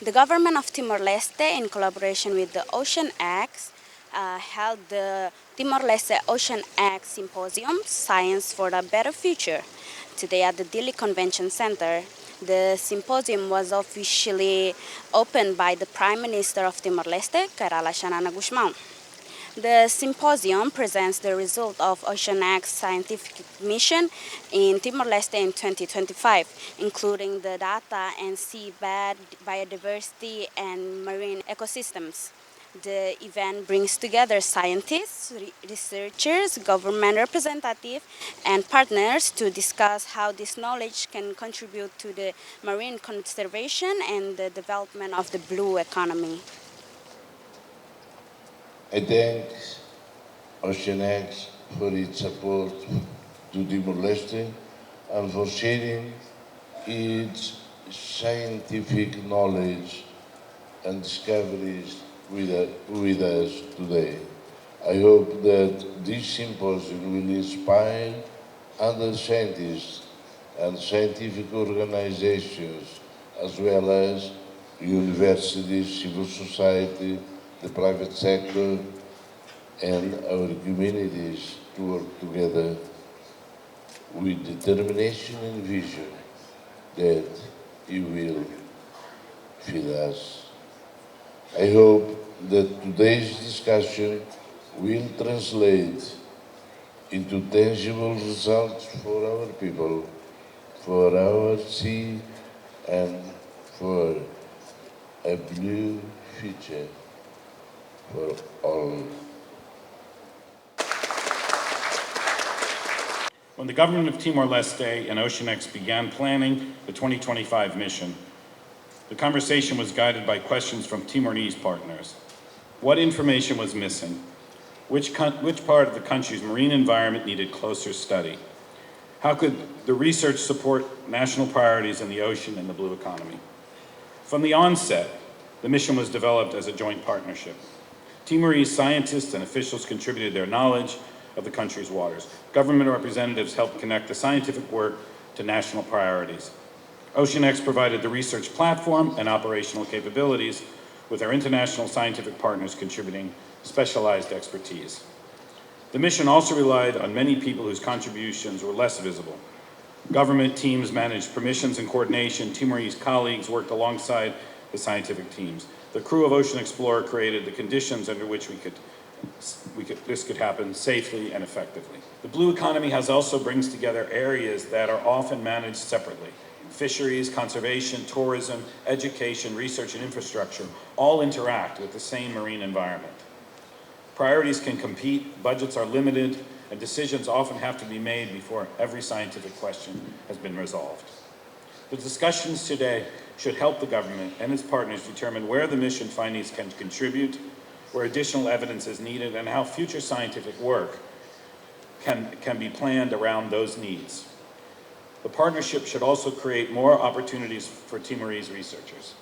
The government of Timor Leste, in collaboration with the OceanX, held the Timor Leste OceanX Symposium, Science for a Better Future, today at the Dili Convention Center. The symposium was officially opened by the Prime Minister of Timor Leste, Kairala Xanana Guzmão. The symposium presents the result of OceanX scientific mission in Timor-Leste in 2025, including the data and seabed, biodiversity, and marine ecosystems. The event brings together scientists, researchers, government representatives, and partners to discuss how this knowledge can contribute to the marine conservation and the development of the blue economy. I thank OceanX for its support to Timor-Leste and for sharing its scientific knowledge and discoveries with us today. I hope that this symposium will inspire other scientists and scientific organizations, as well as universities, civil society, the private sector, and our communities to work together with determination and vision that you will feed us. I hope that today's discussion will translate into tangible results for our people, for our sea, and for a blue future for all. When the government of Timor-Leste and OceanX began planning the 2025 mission, the conversation was guided by questions from Timorese partners. What information was missing? Which part of the country's marine environment needed closer study? How could the research support national priorities in the ocean and the blue economy? From the onset, the mission was developed as a joint partnership. Timorese scientists and officials contributed their knowledge of the country's waters. Government representatives helped connect the scientific work to national priorities. OceanX provided the research platform and operational capabilities, with our international scientific partners contributing specialized expertise. The mission also relied on many people whose contributions were less visible. Government teams managed permissions and coordination. Timorese colleagues worked alongside the scientific teams. The crew of Ocean Explorer created the conditions under which this could happen safely and effectively. The blue economy also brings together areas that are often managed separately. Fisheries, conservation, tourism, education, research, and infrastructure all interact with the same marine environment. Priorities can compete, budgets are limited, and decisions often have to be made before every scientific question has been resolved. The discussions today should help the government and its partners determine where the mission findings can contribute, where additional evidence is needed, and how future scientific work can be planned around those needs. The partnership should also create more opportunities for Timorese researchers.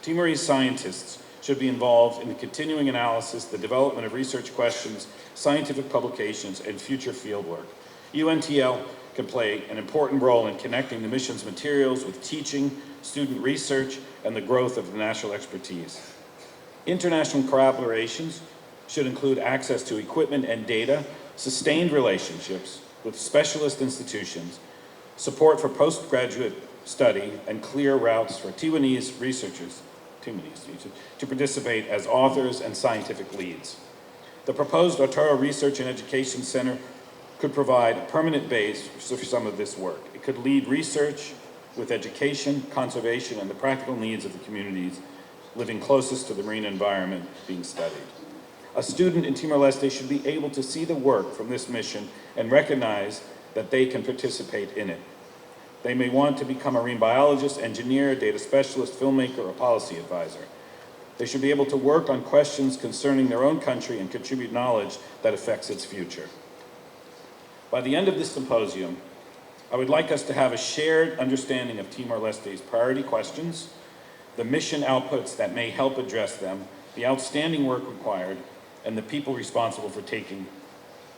Timorese scientists should be involved in the continuing analysis, the development of research questions, scientific publications, and future fieldwork. UNTL can play an important role in connecting the mission's materials with teaching, student research, and the growth of the national expertise. International collaborations should include access to equipment and data, sustained relationships with specialist institutions, support for postgraduate study, and clear routes for Taiwanese researchers to participate as authors and scientific leads. The proposed Otoro Research and Education Center could provide a permanent base for some of this work. It could lead research with education, conservation, and the practical needs of the communities living closest to the marine environment being studied. A student in Timor-Leste should be able to see the work from this mission and recognize that they can participate in it. They may want to become a marine biologist, engineer, data specialist, filmmaker, or policy advisor. They should be able to work on questions concerning their own country and contribute knowledge that affects its future. By the end of this symposium, I would like us to have a shared understanding of Timor-Leste's priority questions, the mission outputs that may help address them, the outstanding work required, and the people responsible for taking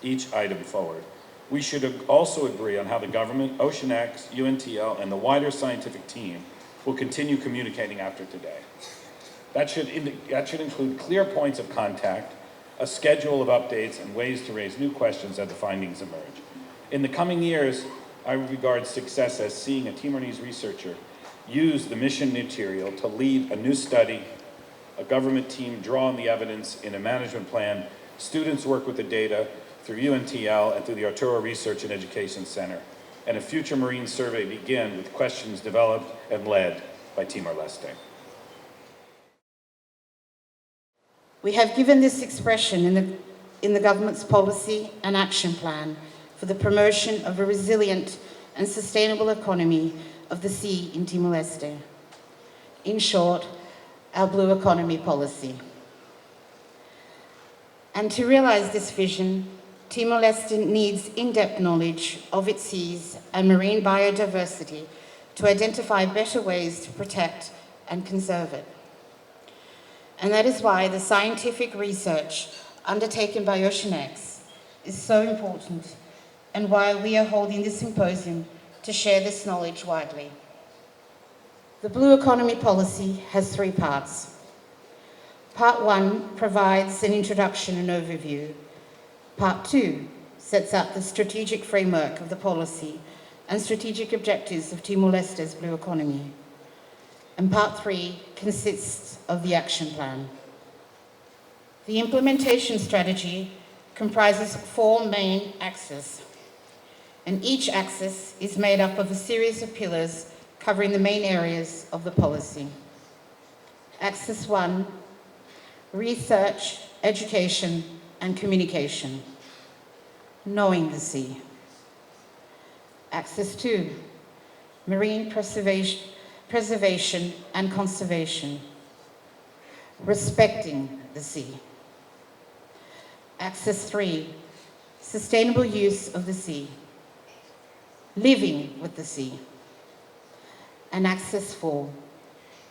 each item forward. We should also agree on how the government, OceanX, UNTL, and the wider scientific team will continue communicating after today. That should include clear points of contact, a schedule of updates, and ways to raise new questions as the findings emerge. In the coming years, I regard success as seeing a Timorese researcher use the mission material to lead a new study, a government team draw on the evidence in a management plan, students work with the data through UNTL and through the Arturo Research and Education Center, and a future marine survey begin with questions developed and led by Timor Leste. We have given this expression in the government's policy and action plan for the promotion of a resilient and sustainable economy of the sea in Timor-Leste. In short, our blue economy policy. And to realize this vision, Timor-Leste needs in-depth knowledge of its seas and marine biodiversity to identify better ways to protect and conserve it. And that is why the scientific research undertaken by OceanX is so important, and why we are holding this symposium to share this knowledge widely. The Blue Economy Policy has 3 parts. Part 1 provides an introduction and overview. Part 2 sets out the strategic framework of the policy and strategic objectives of Timor-Leste's blue economy. And Part 3 consists of the action plan. The implementation strategy comprises 4 main axes, and each axis is made up of a series of pillars covering the main areas of the policy. Axis 1, research, education, and communication, knowing the sea. Axis 2, marine preservation and conservation, respecting the sea. Axis 3, sustainable use of the sea, living with the sea. And Axis 4,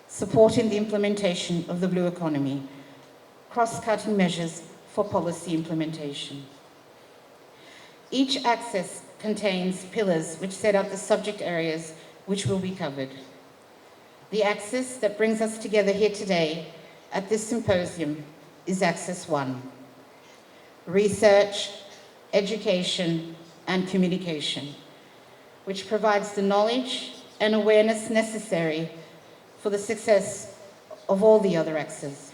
supporting the implementation of the blue economy, cross-cutting measures for policy implementation. Each axis contains pillars which set out the subject areas which will be covered. The axis that brings us together here today at this symposium is Axis 1, research, education, and communication, which provides the knowledge and awareness necessary for the success of all the other axes.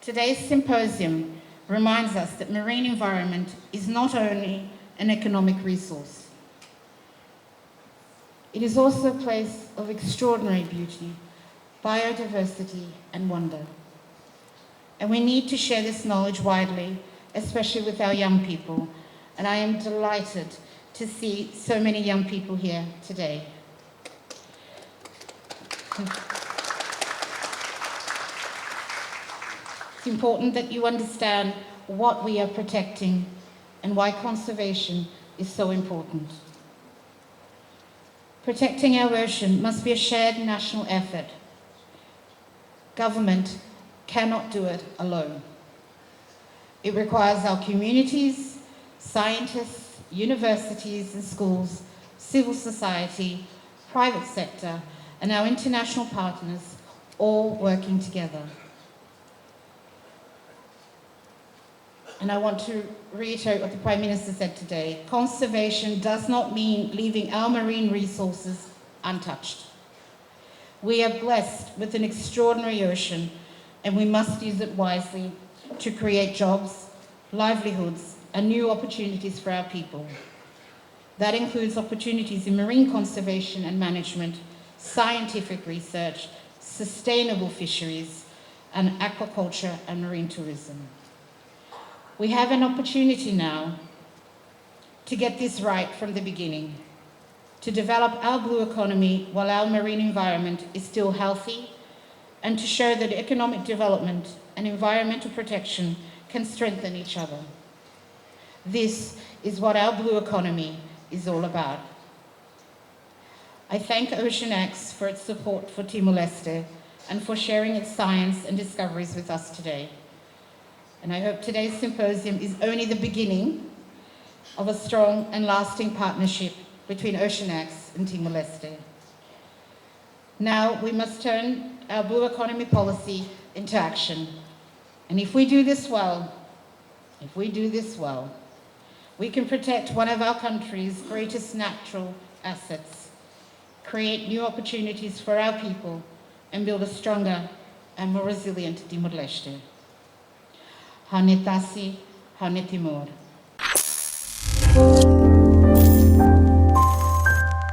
Today's symposium reminds us that marine environment is not only an economic resource. It is also a place of extraordinary beauty, biodiversity, and wonder. And we need to share this knowledge widely, especially with our young people. And I am delighted to see so many young people here today. It's important that you understand what we are protecting and why conservation is so important. Protecting our ocean must be a shared national effort. Government cannot do it alone. It requires our communities, scientists, universities and schools, civil society, private sector, and our international partners all working together. And I want to reiterate what the Prime Minister said today. Conservation does not mean leaving our marine resources untouched. We are blessed with an extraordinary ocean, and we must use it wisely to create jobs, livelihoods, and new opportunities for our people. That includes opportunities in marine conservation and management, scientific research, sustainable fisheries, and aquaculture and marine tourism. We have an opportunity now to get this right from the beginning, to develop our blue economy while our marine environment is still healthy, and to show that economic development and environmental protection can strengthen each other. This is what our blue economy is all about. I thank OceanX for its support for Timor-Leste and for sharing its science and discoveries with us today. And I hope today's symposium is only the beginning of a strong and lasting partnership between OceanX and Timor-Leste. Now we must turn our blue economy policy into action. And if we do this well, we can protect one of our country's greatest natural assets, create new opportunities for our people, and build a stronger and more resilient Timor Leste. Haunetasi, Haune Timor.